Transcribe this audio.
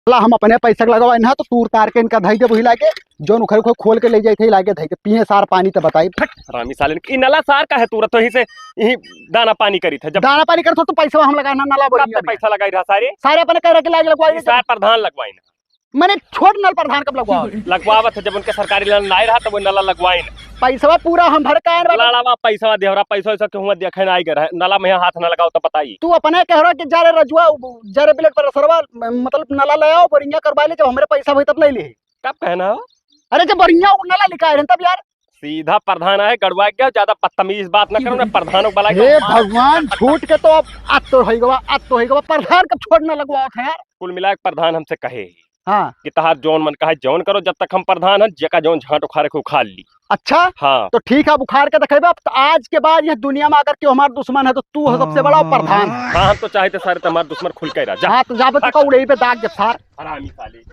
ला हम अपने पैसा लगवा ना तो तूर तार के इनका धई के वही लाके जोन उखर को खोल के ले जाई थे लाके धई के पिए सार पानी तो बताई फट रामी साले ई नला सार का है तुरंत वहीं से यही दाना पानी करी था। जब दाना पानी करतो तो पैसा हम लगाना नाला कब बोरी तक पैसा लगाई रहा सारे सारे अपने कह रहे के लाग लगवाई सार प्रधान लगवाई ना मैंने छोड़ नल प्रधान कब लगवाओ लगवावत है जब उनके सरकारी नल नहीं रहा तो वो नला लगवाई ना पैसा पूरा हम भर का लाड़ावा पैसा देवरा पैसा वैसा क्यों देखे ना आई गए नला में हाथ ना लगाओ तो बताइए। तू अपने कह रहा कि जारे रजुआ जारे बिलेट पर सरवा मतलब नला ले आओ बोरिंगा करवा ले जब हमारे पैसा होई तब ले ले कब कहना हो? अरे जब बोरिंगा नला लिखा है तब यार सीधा प्रधान है गड़वा गया ज्यादा बदतमीज बात ना करो ना प्रधानों वाला हे भगवान झूठ के तो आज तो होइगवा प्रधान कब छोड़ना लगवाओ था यार। कुल मिला के प्रधान हमसे कहे हाँ कि तहार जौन मन कहे जौन करो जब तक हम प्रधान है जका जौन झाट उखाड़ के उखाड़ ली। अच्छा हाँ तो ठीक है बुखार के देखेबा तो आज के बाद ये दुनिया में अगर क्यों हमारा दुश्मन है तो तू है सबसे बड़ा प्रधान। हाँ हम तो चाहते सारे तुम्हारे दुश्मन खुल के रह जा। हाँ तो जाबे तो उड़े पे दाग जब सार हरामी साले।